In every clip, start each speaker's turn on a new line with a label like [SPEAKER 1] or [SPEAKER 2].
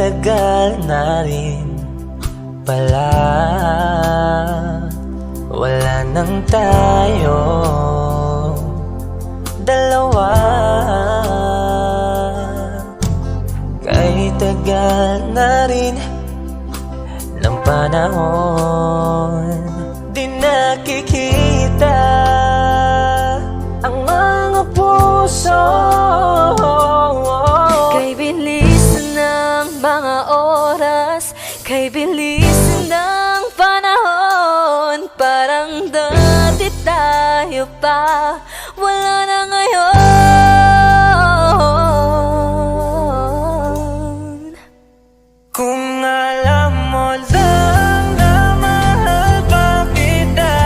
[SPEAKER 1] tagal na rin pala, wala nang tayo dalawa. Kay tagal na rin ng panahon, di nakikita ang mga puso.
[SPEAKER 2] Kay bilis ng mga oras, kay bilis ng panahon, parang dati tayo pa, wala na ngayon.
[SPEAKER 1] Kung alam mo lang na mahal pa kita,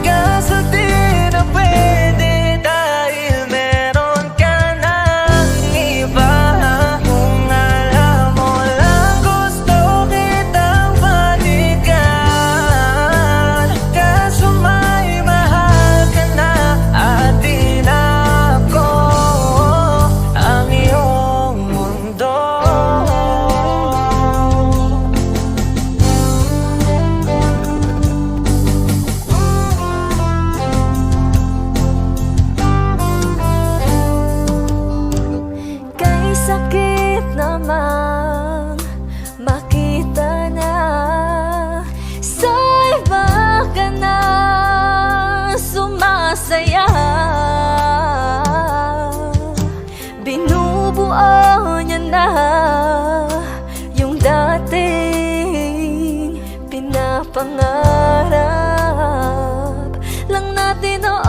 [SPEAKER 1] kaso di na pwede dahil meron ka ng iba. Kung alam mo lang gusto kitang balikan, kaso may mahal ka na at di na ako ang iyong mundo.
[SPEAKER 2] Kay sakit namang makita na sa iba ka na sumasaya. Binubuo niya na yung dating pinapangarap lang natin noon.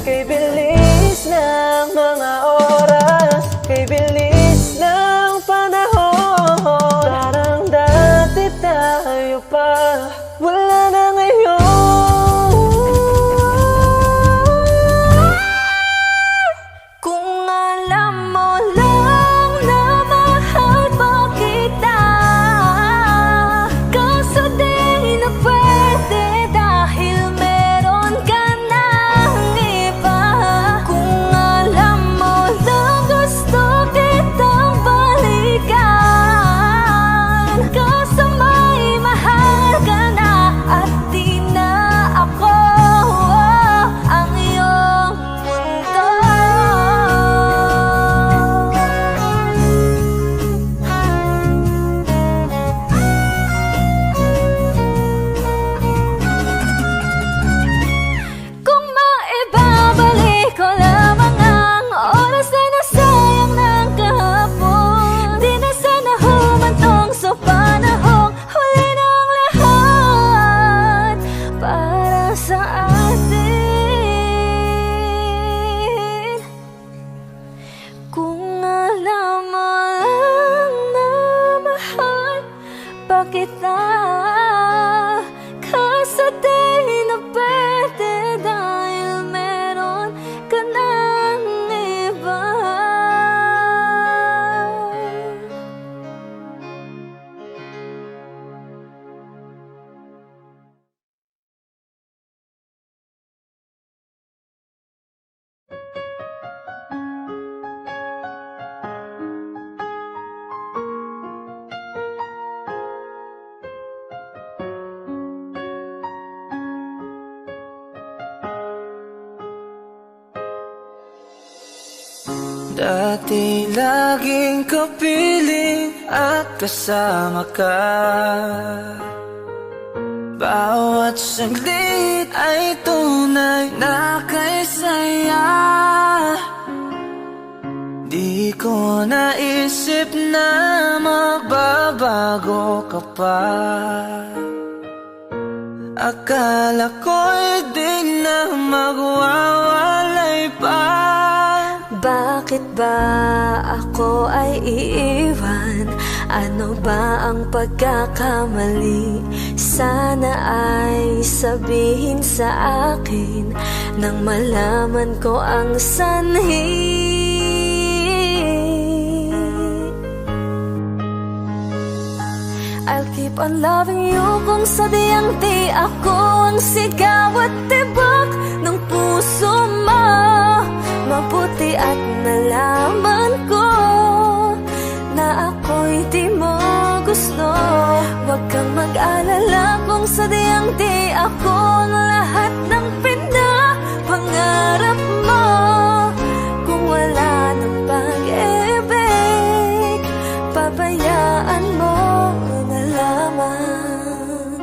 [SPEAKER 1] Kay bilis ng mga oras, kay bilis ng panahon, parang dati tayo pa, wala na ngayon.
[SPEAKER 2] Kung alam mo lang na mahal pa kita, kaso di na pwede dahil meron ka ng iba. Kung alam mo lang gusto kitang balikan, kaso may mahal ka na at di na ako ang iyong mundo. Kung maibabalik ko lamang ang oras na nasayang ng kahapon, di na sana humantong sa panahong huli ng lahat para sa atin. Kung alam mo lang na mahal pa kita, kaso di na pwede dahil meron ka ng iba.
[SPEAKER 1] Dati laging kapiling at kasama ka, bawat saglit ay tunay na kay saya. Di ko naisip na magbabago ka pa, akala ko'y di na magwawalay pa.
[SPEAKER 2] Bakit ba ako ay iiwan? Ano ba ang pagkakamali? Sana ay sabihin sa akin nang malaman ko ang sanhi. I'll keep on loving you kung sadyang di ako ang sigaw at tibok ng puso mo. Mabuti at nalaman ko na ako'y di mo gusto. Huwag kang mag-alala kung sadyang di ako ang lahat ng pinapangarap mo. Kung wala ng pag-ibig, pabayaan mo na lamang.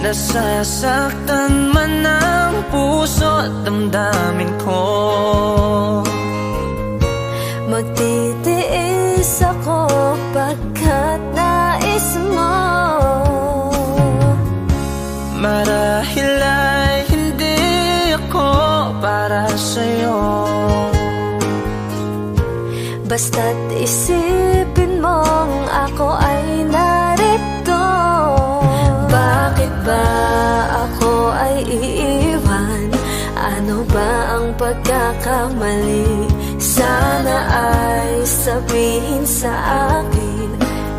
[SPEAKER 1] Nasasaktan man ang puso at damdamin ko,
[SPEAKER 2] magtitiis ako pagkat nais mo.
[SPEAKER 1] marahil ay hindi ako para sa'yo.
[SPEAKER 2] Basta't isipin mong ako ay narito. Bakit ba ako ay iiwan? Ano ba ang pagkakamali? Sana ay sabihin sa akin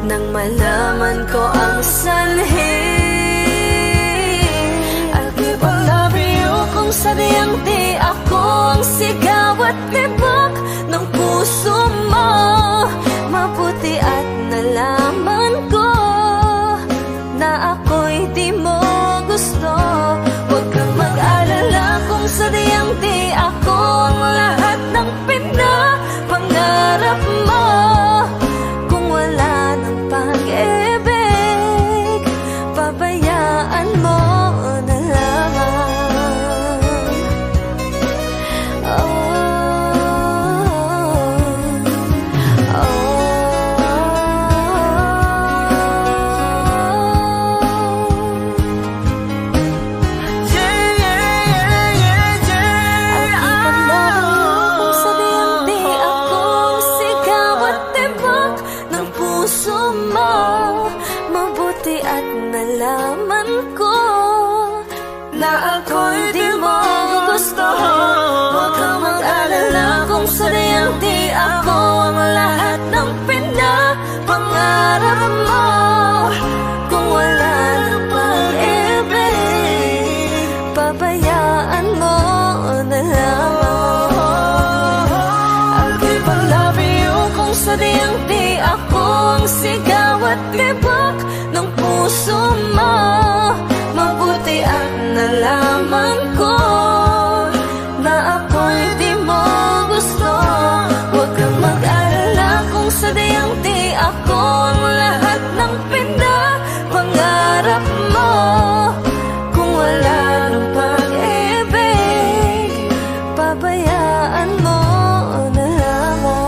[SPEAKER 2] nang malaman ko ang sanhi. I'll keep on loving you kung sadyang di ako ang sigaw at tibok ng puso mo. Mabuti at nalaman ko na ako'y di mo gusto. Huwag kang mag-alala kung sadyang di ako ang lahat ng pinapangarap mo. Kung wala ng pag-ibig, pabayaan mo na lamang. Mabuti at nalaman ko na ako'y di mo gusto. Huwag kang mag-alala kung sadyang di ako ang lahat ng pinapangarap mo. Kung wala ng pag-ibig, pabayaan mo na lamang. I'll keep on loving you kung sadyang di ako ang sigaw at tibok ng puso mo. Mabuti at nalaman ko na ako'y di mo gusto. Huwag kang mag-alala kung sadyang di ako ang lahat ng pinapangarap mo. Kung wala ng pag-ibig, pabayaan mo na lamang.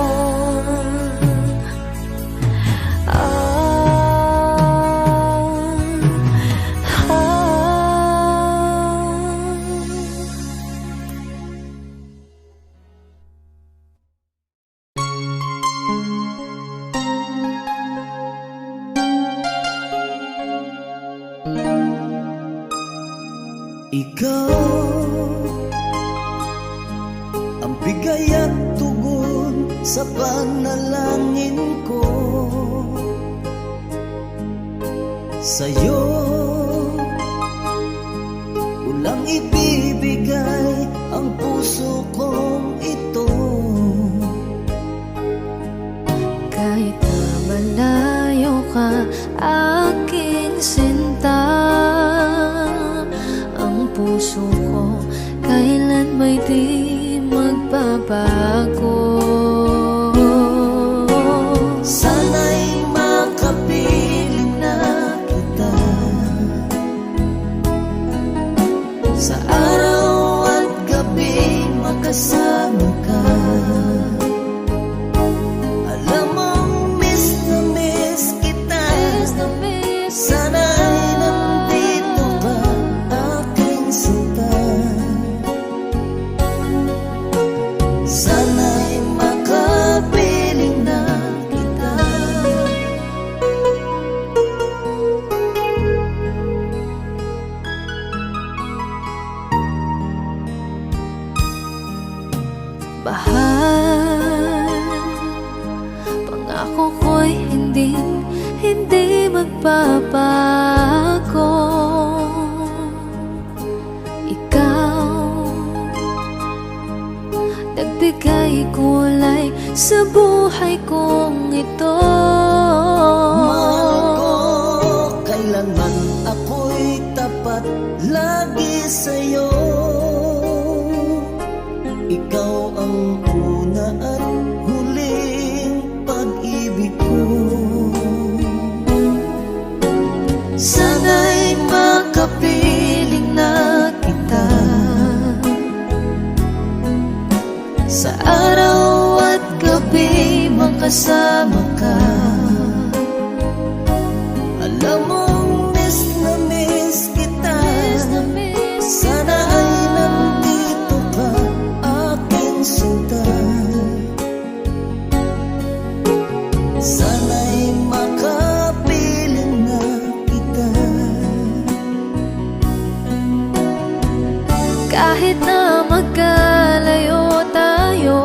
[SPEAKER 3] Ikaw ang bigay at tugon sa panalangin ko. Sa'yo ulang ibibigay ang puso kong ito.
[SPEAKER 2] Kahit na malayo ka, aking sinta, ang puso ko kailan may di magbabago.
[SPEAKER 3] Sana'y makapiling na kita sa araw at gabi, makasama ka. Alam mong miss na miss kita. Sana'y nandito ka, aking sinta. Sana'y makapiling na kita.
[SPEAKER 2] Mahal, pangako ko'y hindi magbabago. kulay sa buhay kong ito.
[SPEAKER 3] Mahal ko, kailanman ako'y tapat lagi sa'yo. Ikaw ang una at huling pag-ibig ko.
[SPEAKER 2] Sana'y makapiling na kita sa araw at gabi, makasama ka.
[SPEAKER 3] Alam mong miss na miss kita. Sana ay nandito ka, aking sinta. Sana'y makapiling na kita.
[SPEAKER 2] Kahit na magkalayo tayo,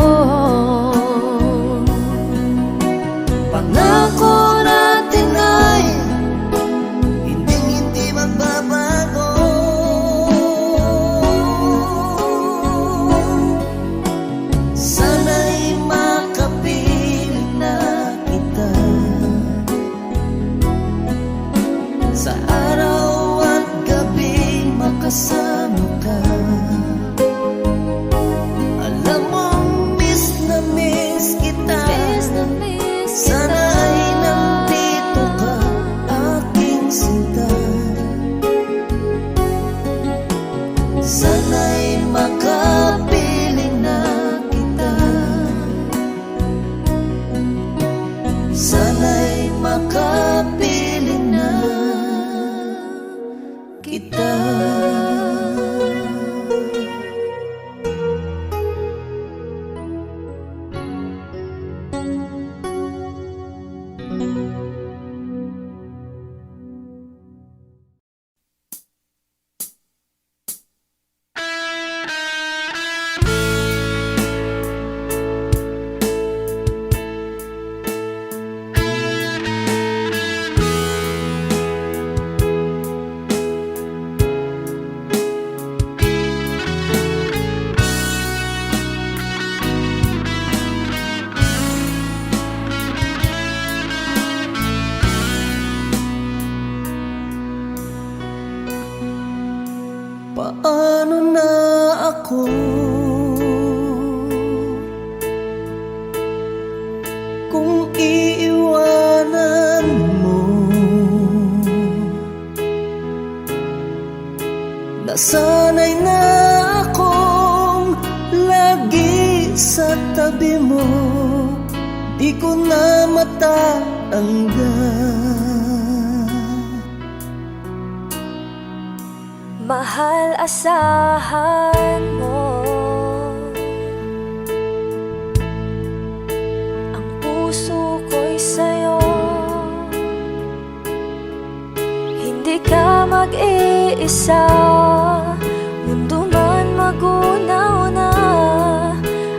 [SPEAKER 3] Pangako natin ay hindi magbabago. Sana'y makapiling na kita sa araw at gabi, makasama ka. Alam mong miss na miss kita. Sana ay nandito ka, aking sinta. Sana'y makapiling na kita. Sana'y makapiling na kita. Paano na ako kung iiwanan mo? Nasanay na akong lagi sa tabi mo, di ko na matatanggal.
[SPEAKER 2] mahal, asahan mo. Ang puso ko'y sa'yo. Hindi ka mag-iisa, mundo man magunaw na.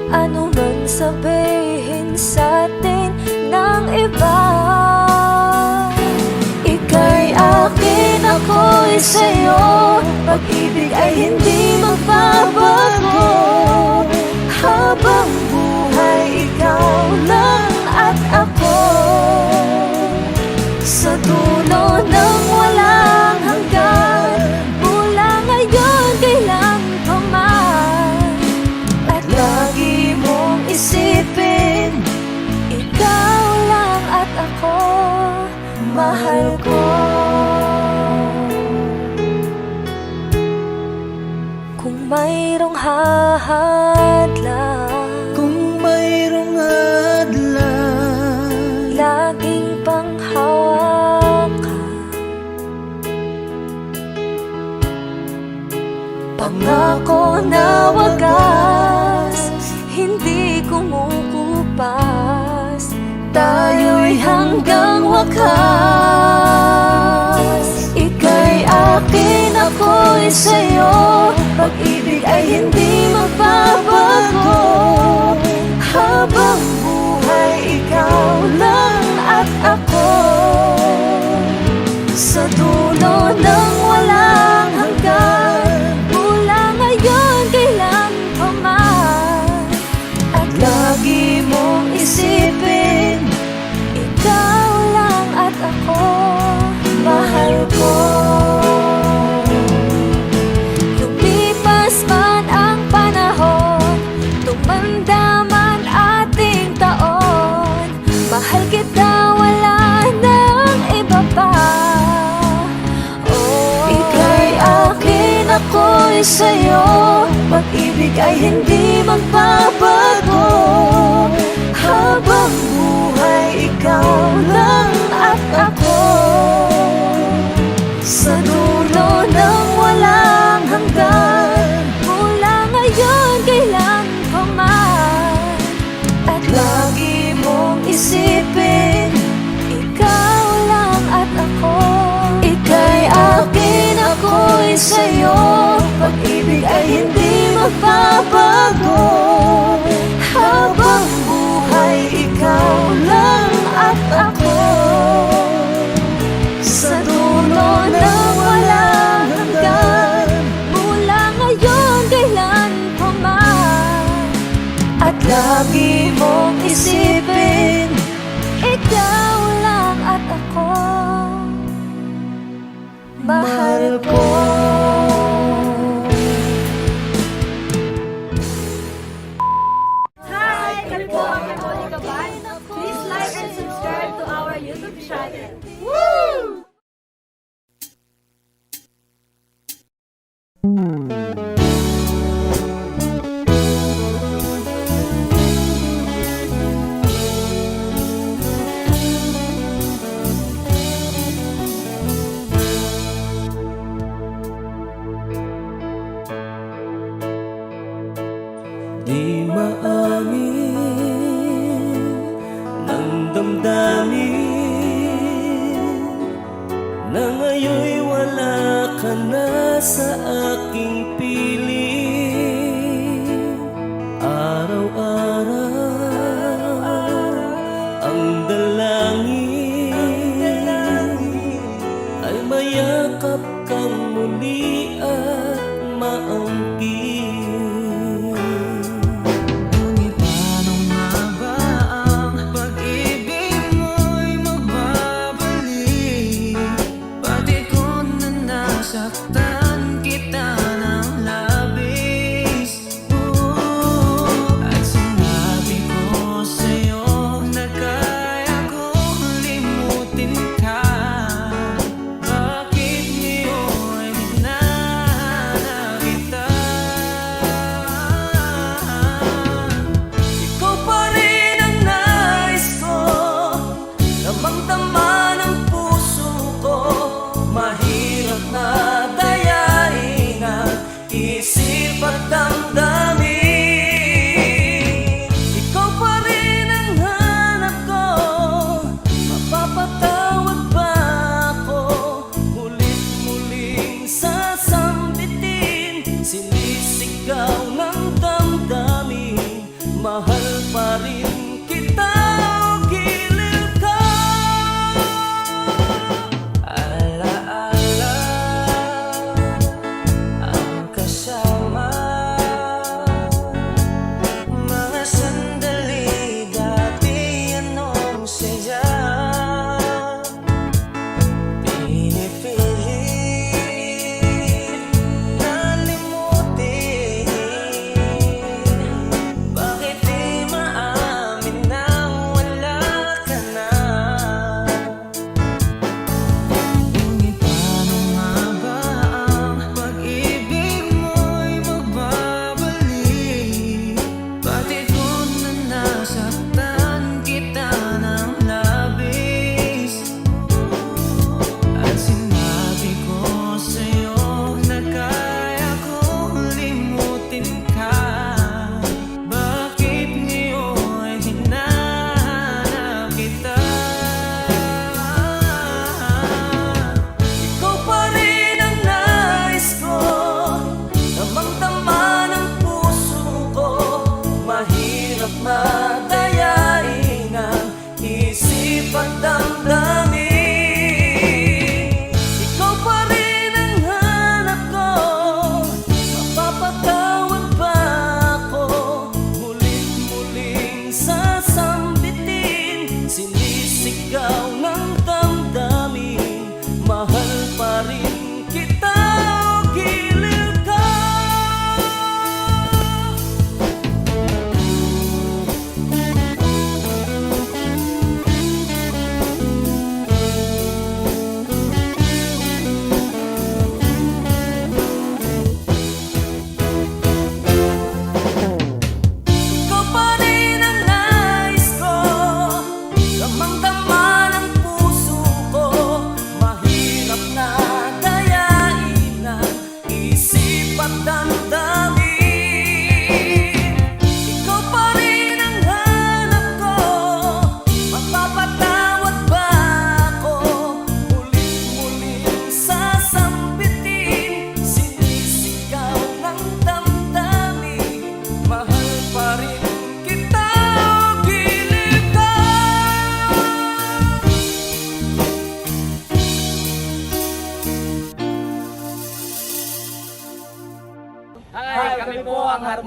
[SPEAKER 2] Ano man sabihin sa'tin ng iba, ika'y akin, ako'y sa'yo. Pag-ibig ay hindi magbabago. Habang buhay, ikaw lang at ako. Sa dulo ng walang hanggan, mula ngayon kailan pa man. At lagi mong isipin, ikaw lang at ako, mahal ko. Kung mayroong hahadlang,
[SPEAKER 3] Kung mayroong hadlang,
[SPEAKER 2] laging panghawakan. Pangako na wagas, hindi kumukupas. Tayo'y hanggang wakas. Ika'y akin, ako'y sa'yo. Pag-ibig ay hindi magbabago. Habang buhay, ikaw lang at ako. Sa dulo ng walang hanggan, mula ngayon kailan pa man. At lagi pag-ibig ay hindi magbabago. Habang buhay, ikaw lang at ako. Sa dulo ng walang hanggan, mula ngayon kailan pa man. At lagi mong isipin, ikaw lang at ako. Ika'y akin, ako'y sa'yo. Pag-ibig ay hindi magbabago. Habang buhay, ikaw lang at ako. Sa dulo ng walang hanggan, mula ngayon kailan pa man. At lagi mong isipin, ikaw lang at ako. Mahal ko.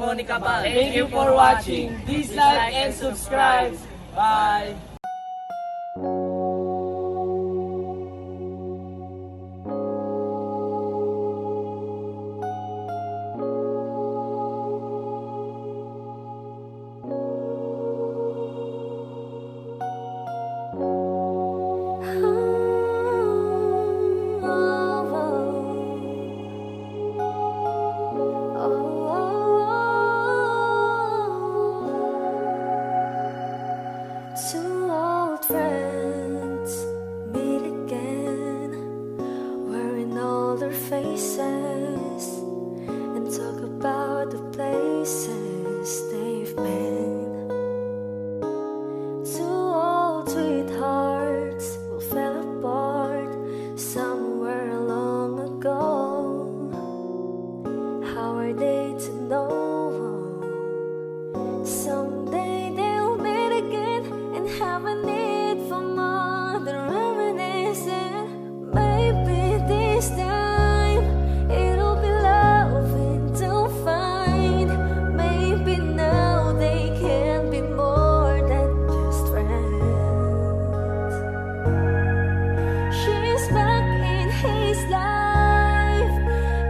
[SPEAKER 4] Monica Bal. Thank you for watching. Please like and subscribe. Bye!
[SPEAKER 2] Two old friends meet again, wearing older faces, and talk about the places they've been. Two old sweethearts who fell apart somewhere long ago. How are they to know? Someday they'll meet again and have a need for more than reminiscing. Maybe this time it'll be loving to find. Maybe now they can be more than just friends. She's back in his life,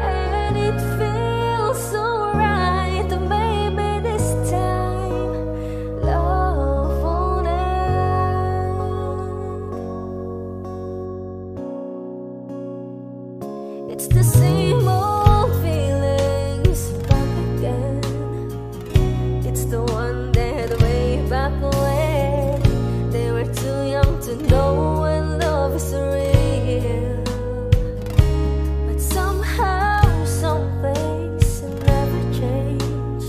[SPEAKER 2] and it feels so right. Maybe this time love won't end. It's the same old feelings back again. It's the one that way back when they were too young to know when love is real. But somehow some things never change,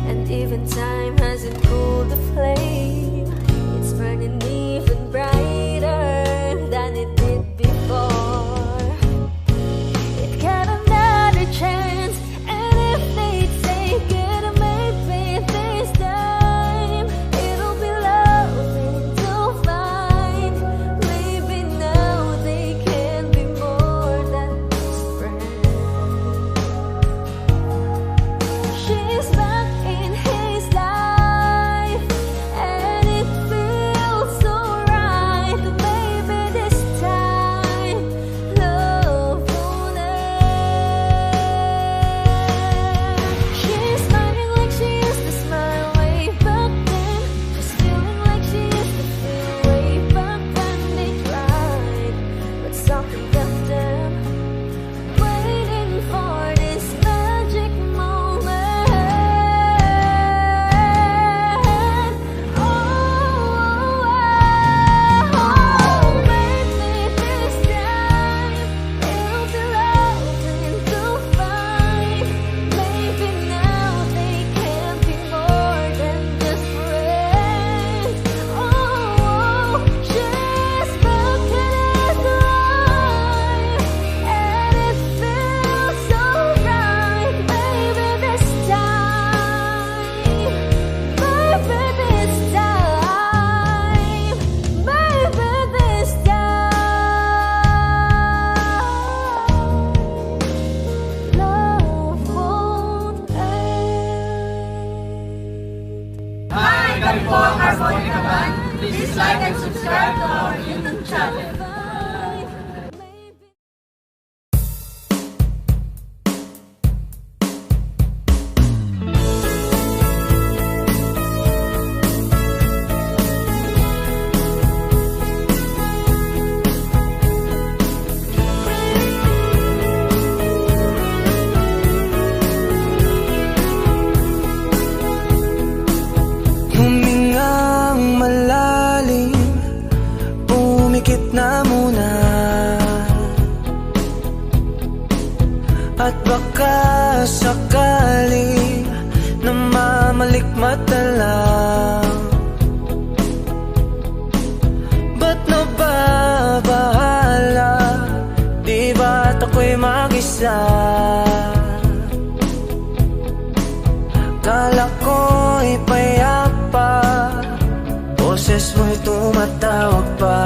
[SPEAKER 2] and even time hasn't cooled the flame. It's burning even brighter than it did before. It got another chance, and if they take it, maybe this time it'll be loving to find. Maybe now they can be more than just friends. She's back in his life, and it feels so right. Maybe this time love won't end. She's smiling like she used to smile way back then. She's feeling like she used to feel way back when they tried, but something kept them waiting for this magic moment. Oh, maybe this time it'll be loving to find. Maybe now they can be more than just friends. Oh, she's back in his life, and it feels so right. Maybe this time, maybe this time, maybe this time, love won't end.
[SPEAKER 4] Hi! Kami po ang Harmonica Band. Please like and subscribe to our YouTube channel.
[SPEAKER 1] Humingang malalim, pumikit na muna, at baka sakali namamalikmata lang. Ba't nababahala? Di ba't ako'y mag-isa? Kala ko'y payapa, boses mo'y tumatawag pa.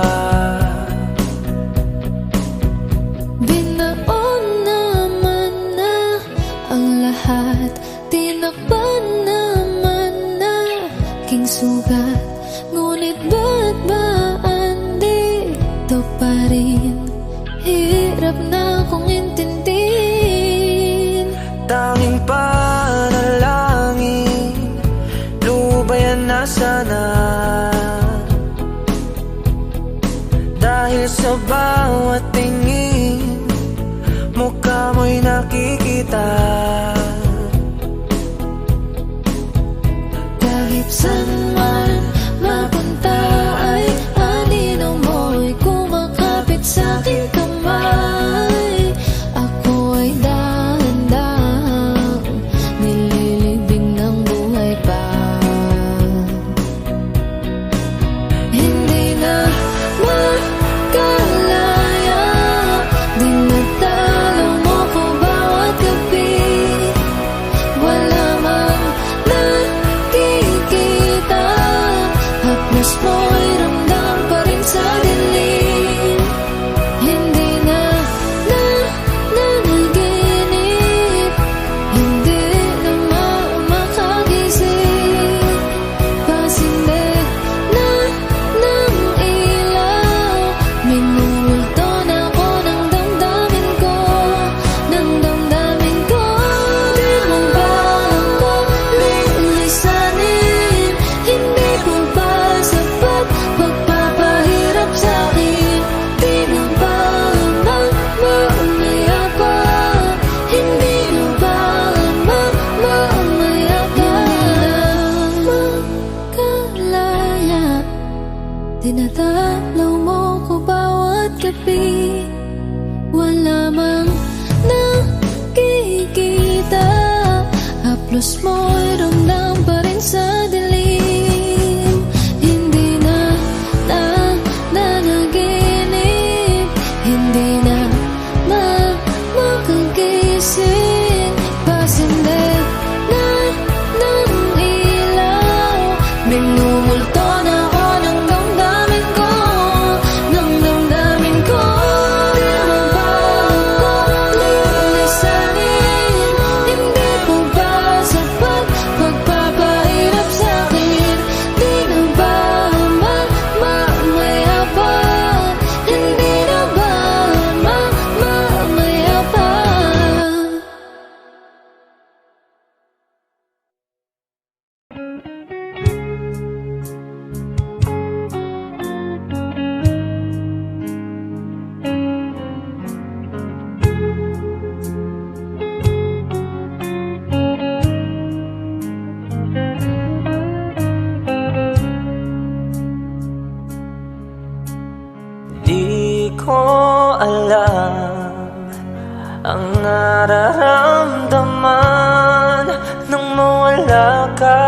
[SPEAKER 2] Binaon naman na ang lahat, tinakpan Ngunit ba't ba andito pa rin? Hirap na kong intindihin.
[SPEAKER 1] Tanging panalangin, lubayan na sana. Dahil sa bawat tingin, mukha mo'y nakikita.
[SPEAKER 2] Kahit saan man mapunta ay anino mo'y kumakapit sa'king kamay. Ako ay dahan-dahang nililibing ng buhay pa. Hindi na makalaya, dinadalaw mo ko bawat gabi. Wala mang nakikita, haplos mo'y ramdam pa rin sa dilim. Hindi na nanaginip, hindi na makagising. Pasindig na ng ilaw, minumulto na ako ng damdamin ko, ng damdamin ko. Di mo ba ako lilisanin? Hindi ko ba sapat pagpapahirap sa'kin? Di na ba mamamaya pa? Hindi na ba mamamaya pa? Makalaya, dinadalaw mo ko bawat gabi. Wala mang nakikita, haplos mo'y ramdam pa rin sa dilim. Hindi na nanaginip, hindi na makagising. Pasindig na ng ilaw, minumulto na ako ng damdamin ko, ng damdamin ko. Di mo ba ako lilisanin? Hindi ko ba sapat pagpapahirap sa'kin? Di na ba mamamaya pa? Hindi na ba mamamaya pa?
[SPEAKER 1] Di ko alam ang nararamdaman nang mawala ka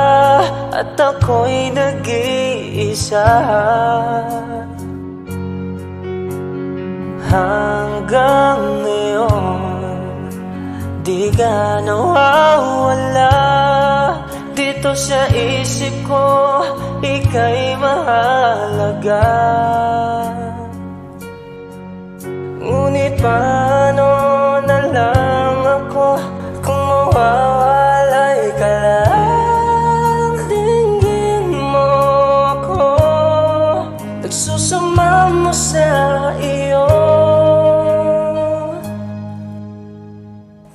[SPEAKER 1] at ako'y nag-iisa. Hanggang ngayon, di ka nawawala dito sa isip ko, ika'y mahalaga. Ngunit paano na lang ako kung mawawalay ka lang? Dinggin mo ako, nagsusama mo sa iyo.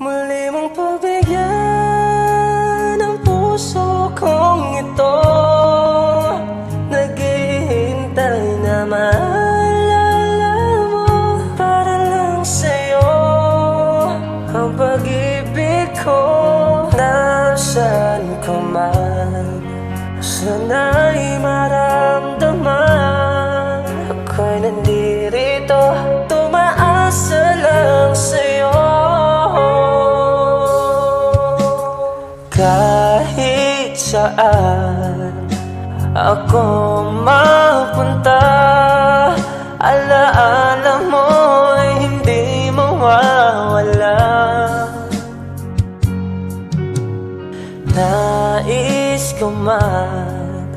[SPEAKER 1] Muli mong pagbigyan ang puso kong ito, naghihintay na maalala mo. Para lang sa'yo ang pag-ibig ko, nasaan ka man, sana'y maramdaman. Ako'y nandirito, tumaasa lang sa'yo. Kahit saan ako mapunta, alaala mo'y hindi mawawala. Nais ko man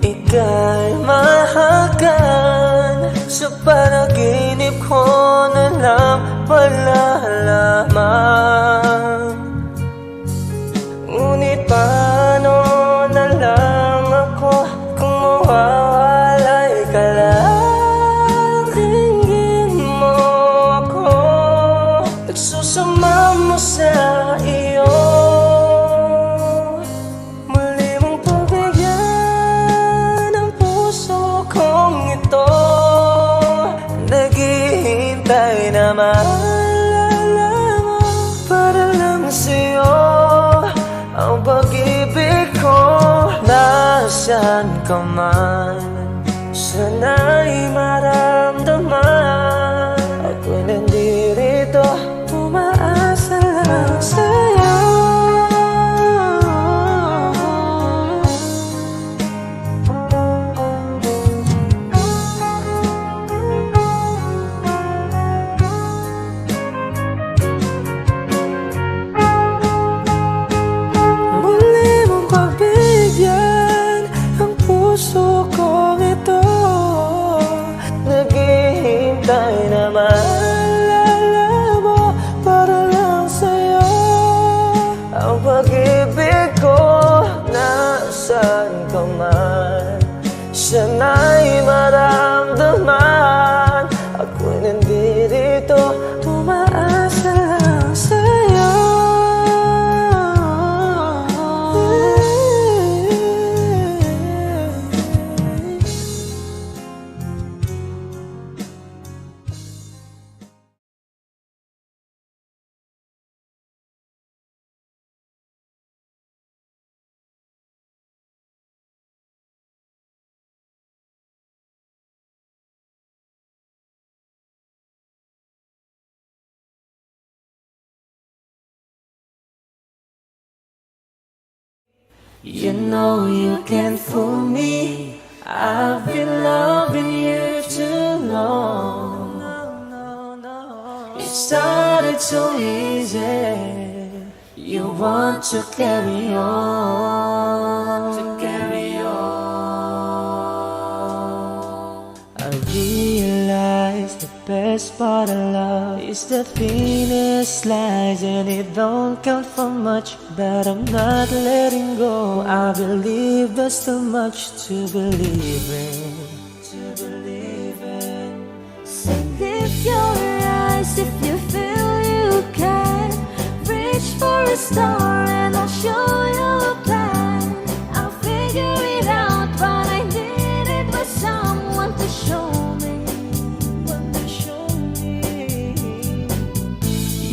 [SPEAKER 1] ika'y mahagan, sa panaginip ko na lang malalaman. Ngunit paano na lang ako kung mawawala ka man, sana'y maramdaman. Ako'y nandirito, umaasa lang sa'yo.
[SPEAKER 3] Naghihintay na maalala mo para lang sa'yo. Ang pag-ibig ko, nasaan ka man, sana'y maramdaman. Ako'y nandirito, umaasa lang sa'yo.
[SPEAKER 1] You know you can't fool me. I've been loving you too long. It started so easy. You want to carry on, I realize the best part of love is the finish lines, and it don't count for much, but I'm not letting go. I believe there's too much to believe in.
[SPEAKER 2] So lift your eyes if you feel you can. Reach for a star and I'll show you a plan. I'll figure it out, but I needed was someone to show me.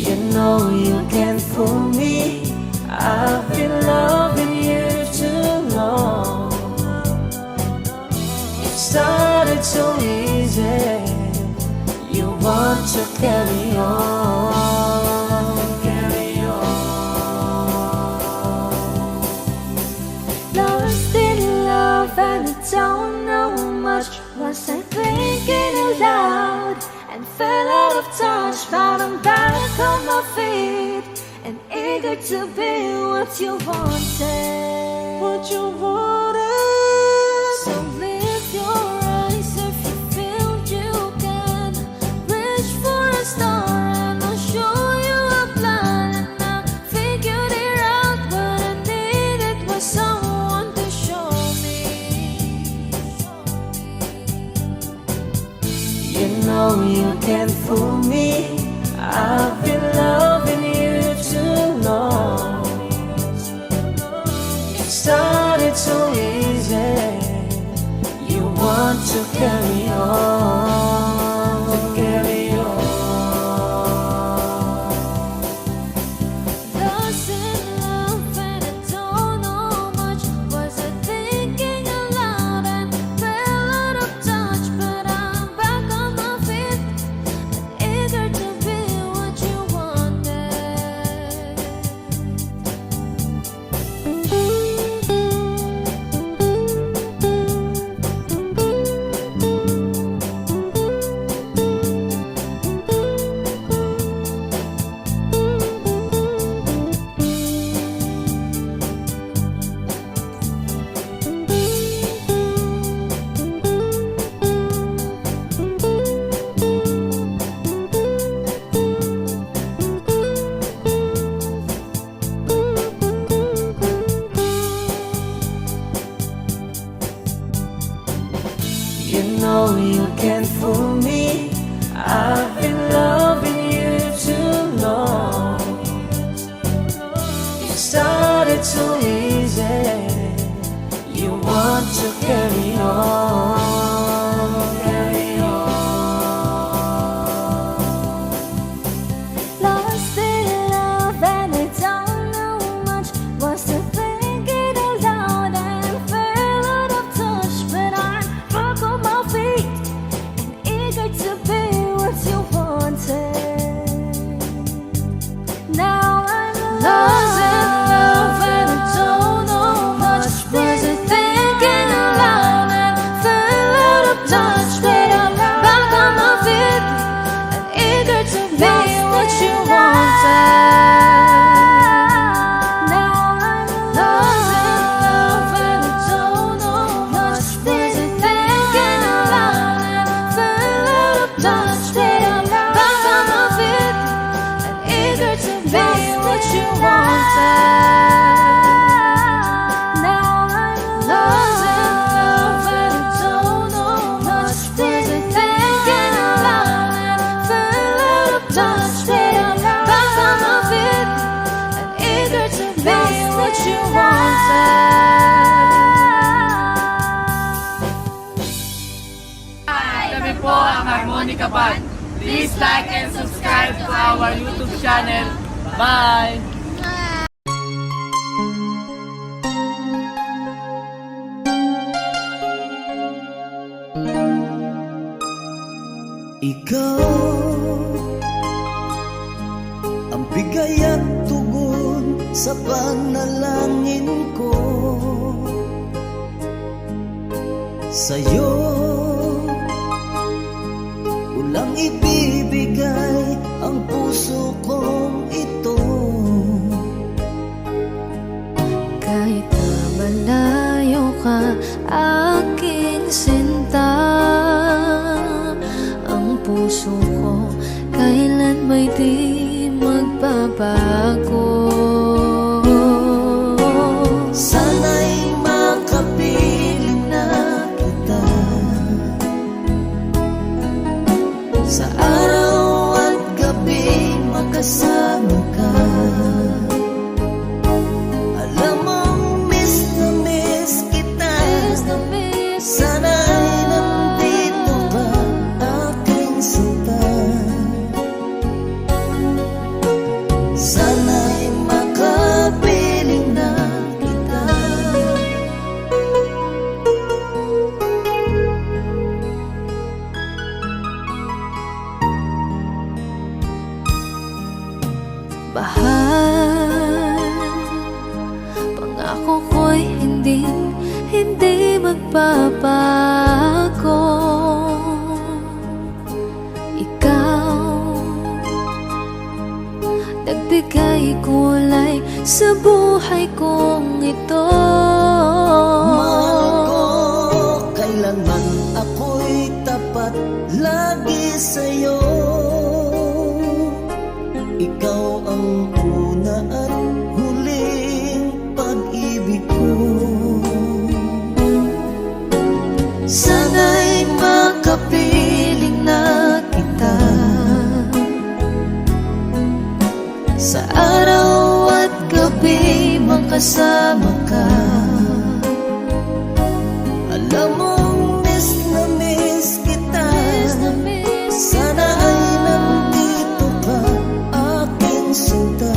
[SPEAKER 1] You know you can't fool me. I've been loving you too long. It started so easy. You want to carry on,
[SPEAKER 2] Lost in love and I don't know much. Was I thinking aloud and fell out of touch? But I'm back on my feet and eager to be what you wanted. So lift your eyes if you feel you can. Reach for a star and I'll show you a plan. And I figured it out, but I needed was someone to show me.
[SPEAKER 1] You know you can't fool me. I've been loving you too long. It started so easy. You want to carry on,
[SPEAKER 2] Lost in love and I don't know much. Was I thinking aloud and fell out of touch? But I'm back on my feet and eager to be what you wanted.
[SPEAKER 1] You know you can't fool me. I've been loving you too long. It started so easy. You want to carry on,
[SPEAKER 2] Lost in love and I don't know much. Was I thinking aloud and fell out of touch?
[SPEAKER 4] po ang Harmonica Band. Please like and subscribe to our YouTube channel. Bye!
[SPEAKER 3] Ikaw ang bigay at tugon sa panalangin ko. Sa'yo ulang ibibigay ang puso kong ito.
[SPEAKER 2] Kahit na malayo ka, aking sinta, ang puso ko kailan may di magbabago.
[SPEAKER 3] Sana'y makapiling na kita sa araw at gabi, makasama ka. Alam mong miss na miss kita. Sana'y nandito ka, aking sinta. Sana'y makapiling na kita.
[SPEAKER 2] Bahal, pangako ko'y hindi magbabago. Ikaw, nagbigay kulay sa buhay kong ito.
[SPEAKER 3] Mahal ko, kailanman ako'y tapat lagi sa'yo. Ikaw ang una at huling pag-ibig ko. Sana'y makapiling na kita sa araw at gabi, makasama ka. Alam mong miss na miss kita. Sana ay nandito ka, aking sinta.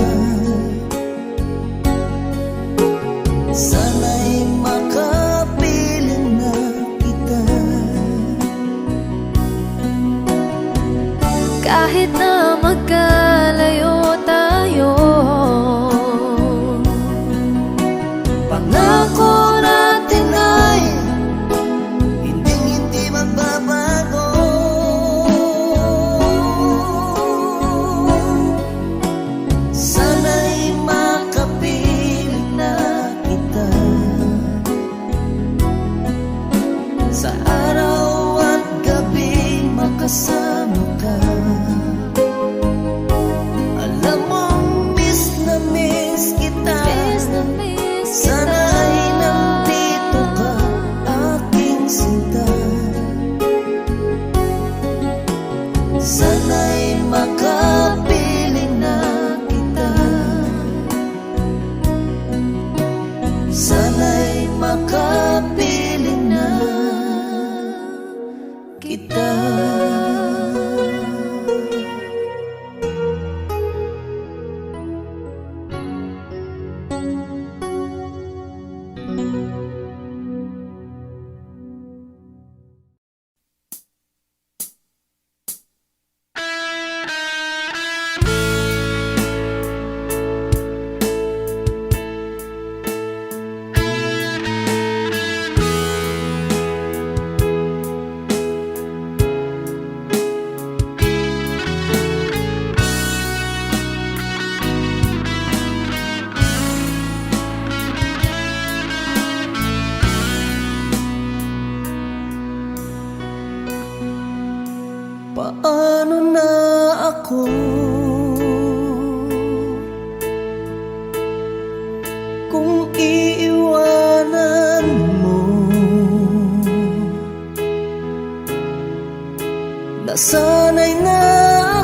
[SPEAKER 3] Sana'y makapiling na kita.
[SPEAKER 2] Kahit na magkalayo tayo,
[SPEAKER 3] Pangako natin ay hindi magbabago. Sana'y makapiling na kita sa araw at gabi, makasama ka. Alam mong miss na miss kita. Sana ay nandito ka, aking sinta. Sana'y makapiling na kita. Sana'y makapiling na kita. Paano na ako kung iiwanan mo? Nasanay na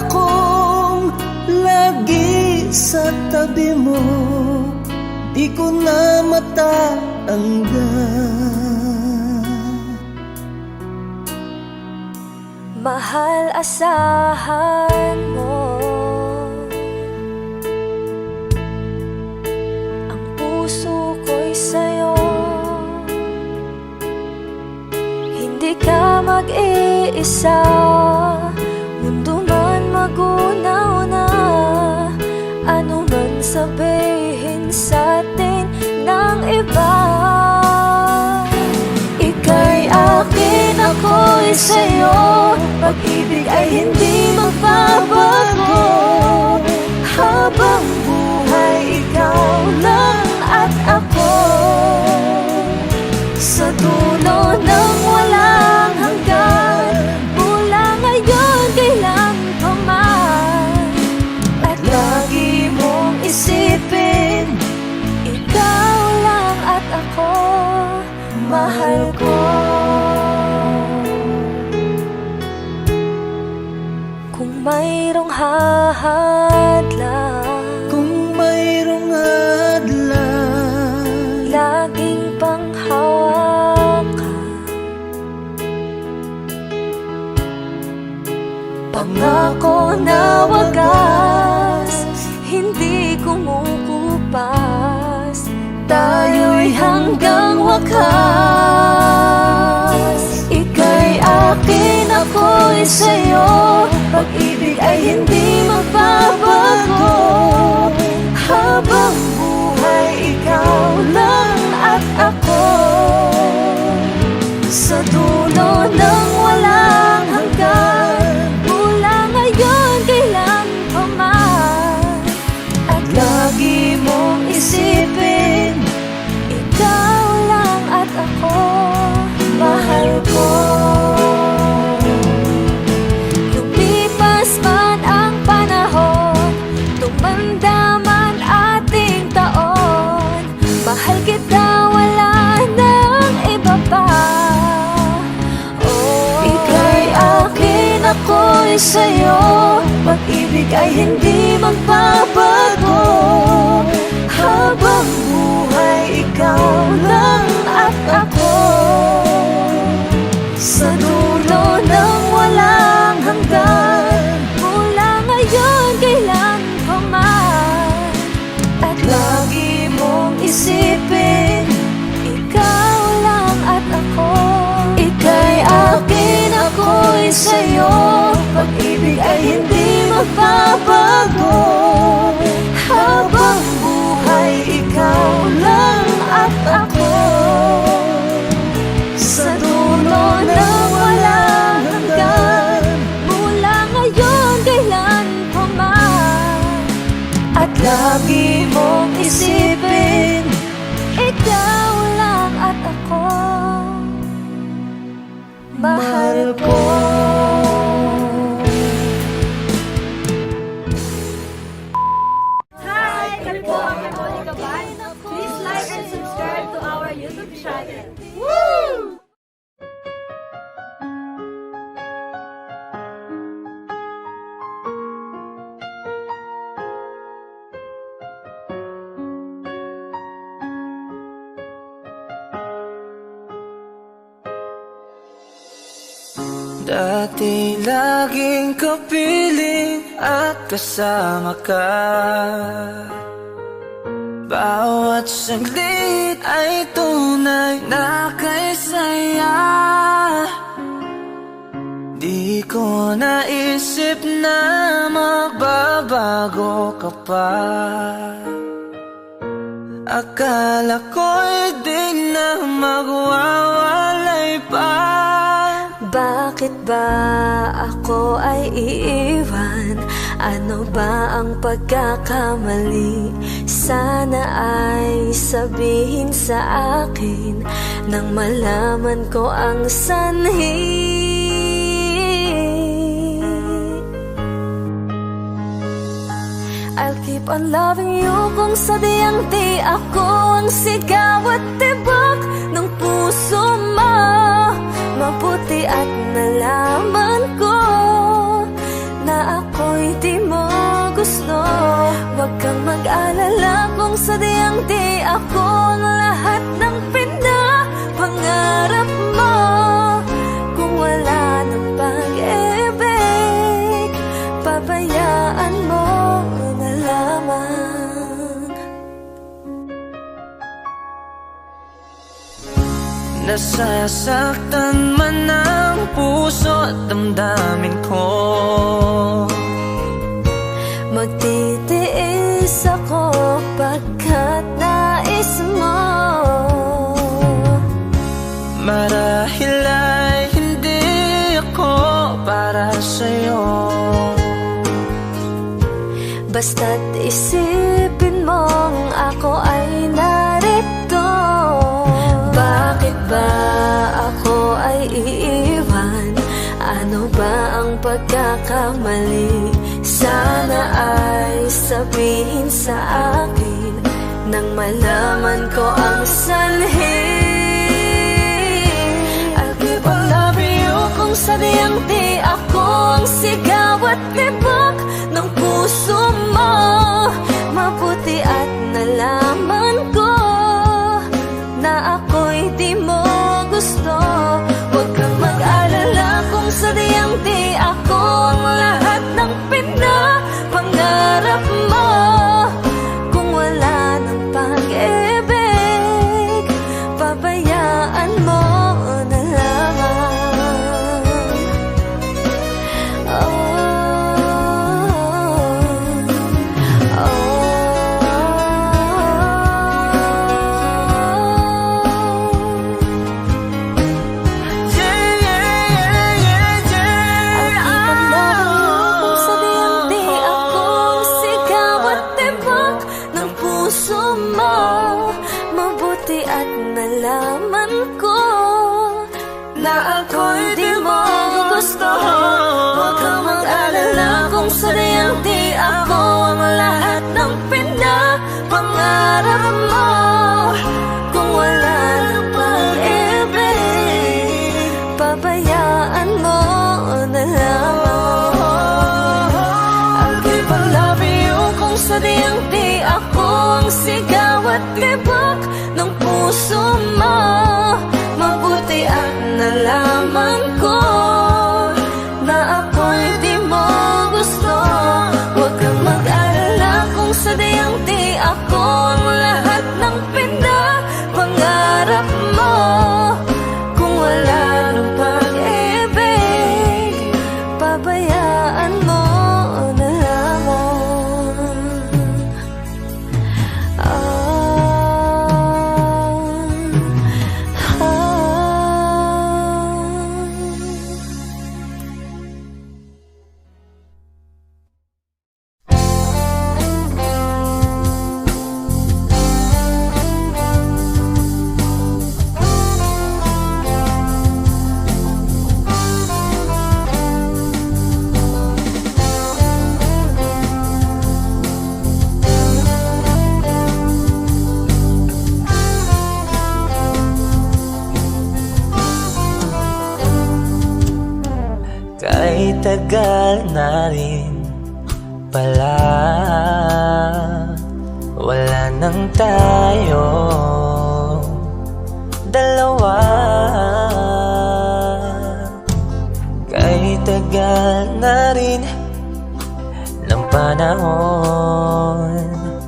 [SPEAKER 3] akong lagi sa tabi mo, di ko na matatanggal.
[SPEAKER 2] Mahal, asahan mo ang puso ko'y sa'yo. Hindi ka mag-iisa, mundo man magunaw na. Ano man sabihin sa'tin ng iba, ika'y akin, ako'y sa'yo. Pag-ibig ay hindi magbabago. Habang buhay, ikaw lang at ako. Sa dulo ng walang hanggan, mula ngayon kailan pa man. At lagi mong isipin, ikaw lang at ako, mahal ko. Kung mayroong hahadlang,
[SPEAKER 3] Kung mayroong hadlang,
[SPEAKER 2] laging panghawakan. Pangako na wagas, hindi kumukupas. Tayo'y hanggang wakas. Ika'y akin, ako'y sa'yo. Pag-ibig ay hindi magbabago. Habang buhay, ikaw lang at ako. Sa dulo ng walang hanggan, mula ngayon kailan pa man. At lagi mong isipin, ikaw lang at ako, mahal ko. Lumipas man ang panahon, tumanda man ating taon, mahal kita, wala nang iba pa. Ika'y akin, ako'y sa'yo. Pag-ibig ay hindi magbabago. Habang buhay, ikaw lang at ako. Sa dulo ng walang hanggan, mula ngayon kailan pa man. At lagi mong isipin, ikaw lang at ako. Ika'y akin, ako'y sa'yo. Pag-ibig ay hindi magbabago. Habang buhay, ikaw lang at ako. Sa dulo ng walang hanggan, mula ngayon kailan pa man. At lagi mong isipin, ikaw lang at ako, mahal ko.
[SPEAKER 5] Hi! Kami po ang Monica Ban. Please like and subscribe to our YouTube channel. Woo!
[SPEAKER 1] Dati laging kapiling at kasama ka. Bawat saglit ay tunay na kay saya. Di ko naisip na magbabago ka pa. Akala ko'y di na magwawalay pa.
[SPEAKER 2] Bakit ba ako ay iiwan? Ano ba ang pagkakamali? Sana ay sabihin sa akin nang malaman ko ang sanhi. I'll keep on loving you kung sadyang di ako ang sigaw at tibok ng puso mo. Mabuti at nalaman ko na ako'y di mo gusto. Huwag kang mag-alala kung sadyang di ako ang lahat ng pinapangarap mo. Kung wala ng pag-ibig
[SPEAKER 1] Masasaktan man ang puso at damdamin ko.
[SPEAKER 2] Magtitiis ako pagkat nais mo.
[SPEAKER 1] Marahil ay hindi ako para sa'yo.
[SPEAKER 2] Basta't isipin mong ako ay narito. Bakit ba ako ay iiwan? Ano ba ang pagkakamali? Sana ay sabihin sa akin nang malaman ko ang sanhi. I'll keep on loving you kung sadyang di ako ang sigaw at tibok ng puso mo. Mabuti at nalaman ko na ako'y di mo gusto. Huwag kang mag-alala kung sadyang di ako ang lahat ng pinapangarap mo. Kung wala ng pag-ibig, pabayaan mo na lamang. Nalaman ko na ako'y di mo gusto. Huwag kang mag-alala kung sadyang di ako ang lahat ng pinapangarap mo. Kung wala ng pag-ibig, pabayaan mo na lamang. I'll keep on loving you kung sadyang di ako ang sigaw at tibok ng puso mo. Mabuti at nalaman ko na ako'y di mo gusto. Huwag kang mag-alala kung sadyang di ako ang lahat ng pinapangarap mo. Kung wala ng pag-ibig, pabayaan mo na lamang.
[SPEAKER 1] Kahit tagal na rin pala, wala nang tayo dalawa. Kahit tagal na rin ng panahon,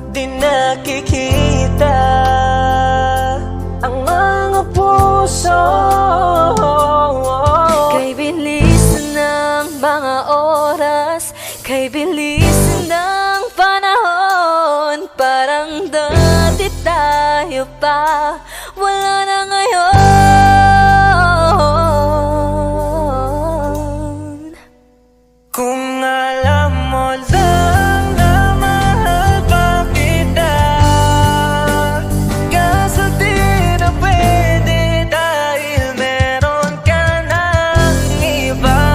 [SPEAKER 1] di nakikita ang mga puso.
[SPEAKER 2] Kay bilis ng mga oras, kay bilis ng panahon, parang dati tayo pa, wala na ngayon.
[SPEAKER 1] Kung alam mo lang na mahal pa kita, kaso di na pwede dahil meron ka ng iba.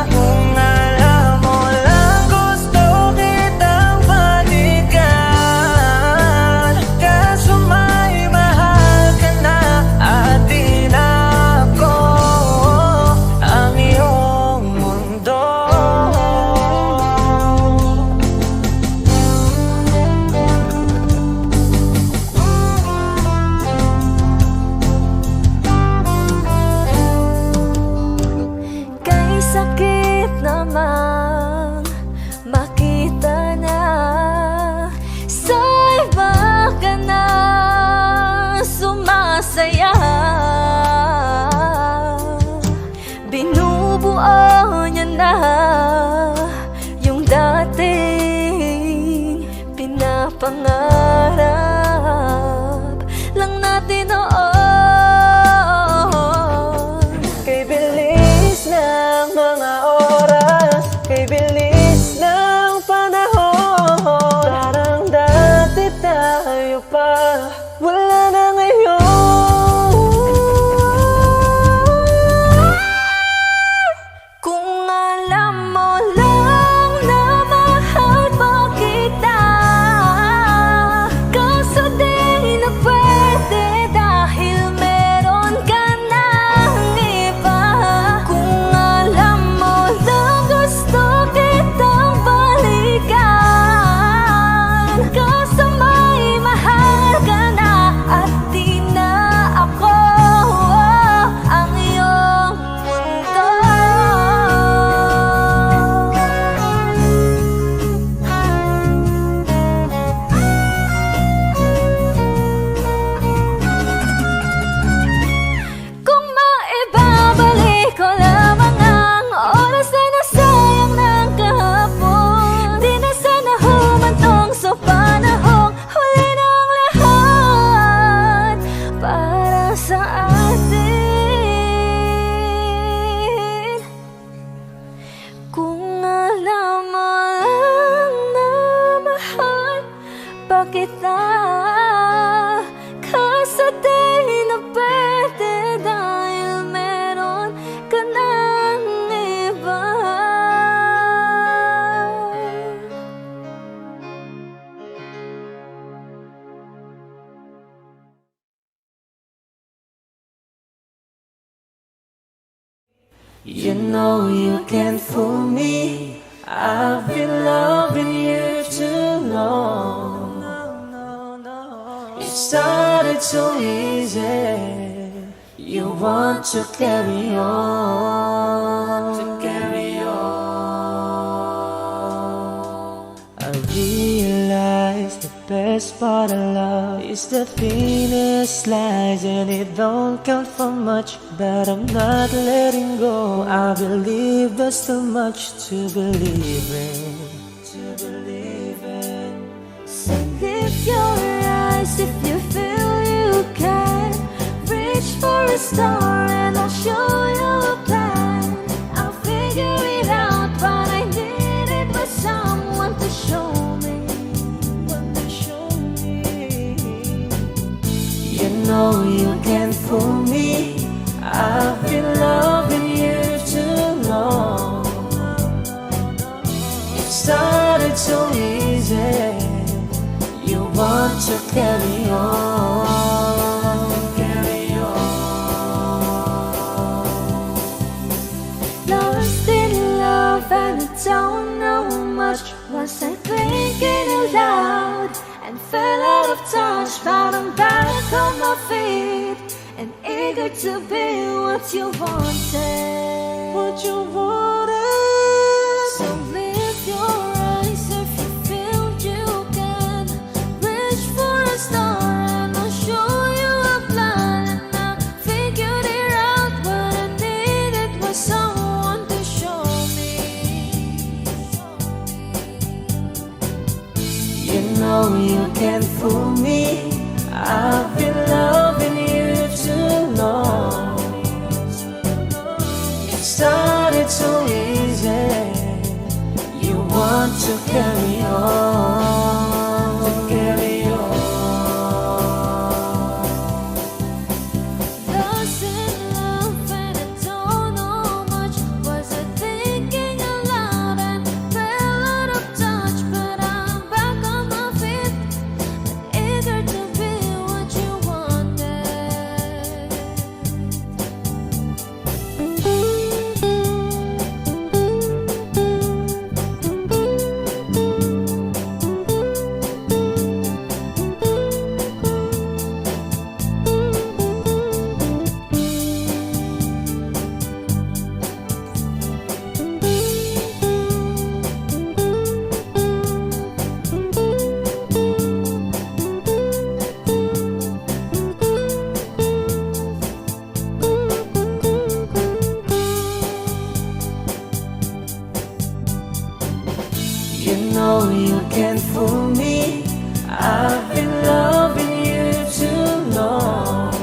[SPEAKER 1] Kung alam mo lang gusto
[SPEAKER 2] binuo niya na yung dating pinapangarap lang natin noon.
[SPEAKER 1] Kay bilis ng mga oras, kay bilis ng panahon, parang dati tayo pa, wala na ngayon.
[SPEAKER 2] Kung alam mo lang na mahal mo kita, kaso di na pwede dahil meron ka ng iba. Kung alam mo lang gusto kitang balikan, kaso may mahal ka na at di na ako ang iyong mundo. Kung maibabalik ko lamang ang oras na nasayang ng kahapon, di na sana humantong sa panahong huli ng lahat para sa atin. Kung alam mo lang na mahal pa kita, kaso di na pwede dahil meron ka ng iba.
[SPEAKER 1] You know you can't fool me, I've been loving you too long. It started so easy, you want to carry on, I realize the best part of love is the thinnest slice, and it don't count for much, but I'm not letting go. I believe there's too much to believe in.
[SPEAKER 2] So lift your eyes if you feel you can. Reach for a star and I'll show you a plan. I'll figure it out, but I needed was someone to show me.
[SPEAKER 1] You know you can't fool me, I've been loving you too long. It started so easy, you want to carry on,
[SPEAKER 2] Lost in love and I don't know much. Was I thinking aloud and fell out of touch? But I'm back on my feet and eager to be what you wanted.
[SPEAKER 1] what you wanted.
[SPEAKER 2] So lift your eyes if you feel you can. Reach for a star and I'll show you a plan. And I figured it out, but I needed was someone to show me.
[SPEAKER 1] You know you can't fool me, I've been loving you too long. It started so easy, you want to carry on,
[SPEAKER 2] Lost in love and I don't know much. Was I thinking aloud and fell out of touch? But I'm back on my feet and eager to be what you wanted.
[SPEAKER 1] know you can't fool me. I've been loving you too long.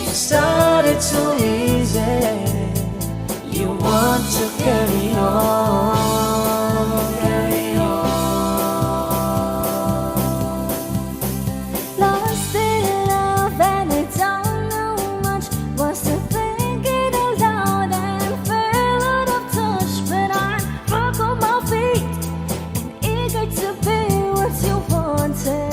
[SPEAKER 1] It started too easy. You want to carry on, carry on.
[SPEAKER 2] Lost in love and I don't know much. Was I thinking aloud and fell out of touch? But I'm back on my feet and eager to be what you wanted.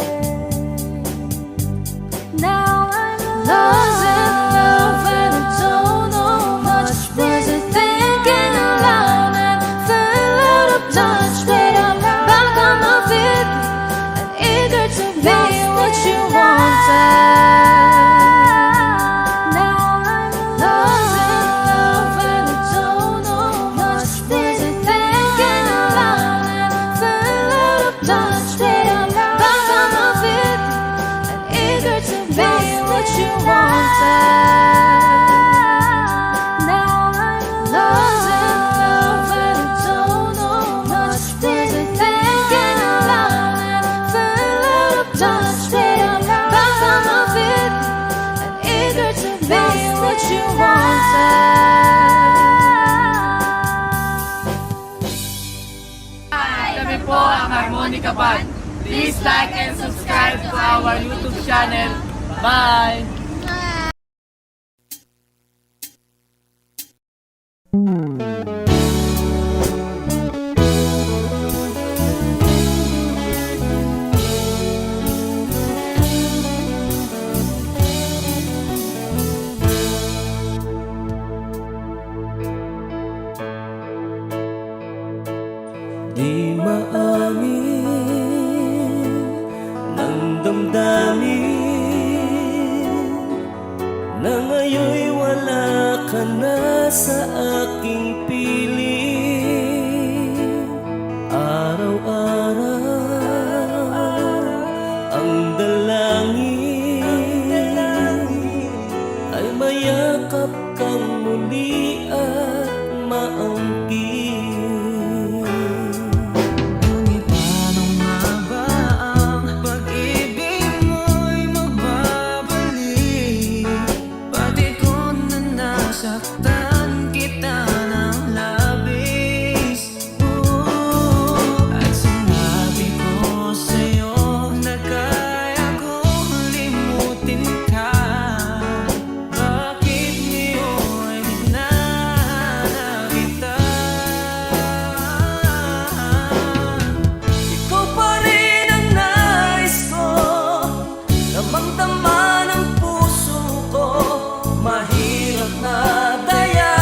[SPEAKER 2] Now I'm lost in love and I don't know much. Was I thinking aloud and fell out of touch? But I'm back on my feet and eager to be what you wanted. Now I'm lost in love and I don't know much. Was I thinking aloud and fell out of touch? But I'm back on my feet and eager to be what you wanted. Now I'm lost in love and I don't know much. Was I thinking aloud and fell out of touch? But I'm back on my feet and eager to be what you wanted.
[SPEAKER 4] Kami po ang Harmonica Band. Please like and subscribe to our YouTube channel. Bye!
[SPEAKER 1] Di maamin ng damdamin na ngayon'y wala ka na sa aking piling. Araw-araw ang dalangin ay mayakap kang muli at maangkin. Ngunit paano nga ba ang pag-ibig mo'y magbabalik? Pati ko na nasaktan kita ng labis. At sinabi ko sa'yo na kaya kong limutin ka. Bakit ngayon hinahanap kita? Ikaw pa rin ang nais ko, damang-dama ng puso ko. Mahirap na dayain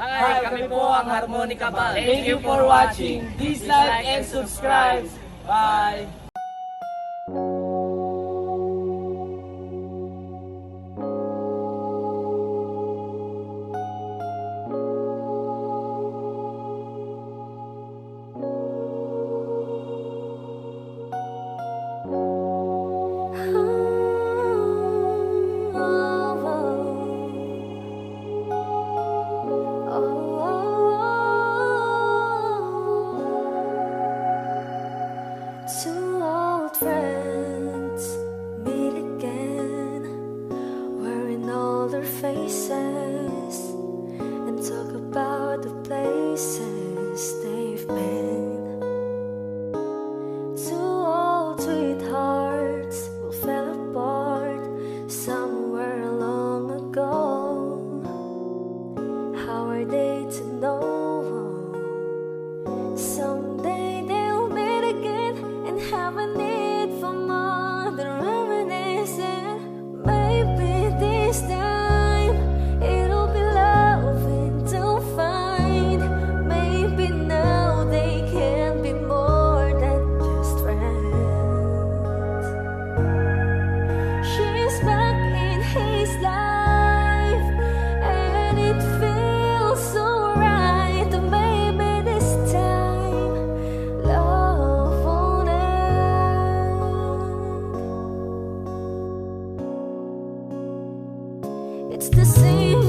[SPEAKER 4] Hi, kami po ang Harmonica Band. Thank you for watching. Please like and subscribe. Bye!
[SPEAKER 2] Two old friends meet again, wearing older faces, and talk about the places they've been. Two old sweethearts who fell apart somewhere long ago. How are they to know? Someday they'll meet again and have a need for more than reminiscing. Maybe this time it'll be loving to find. Maybe now they can be more than just friends. She's back in his life, and it feels so right. Maybe this time love won't end. It's the same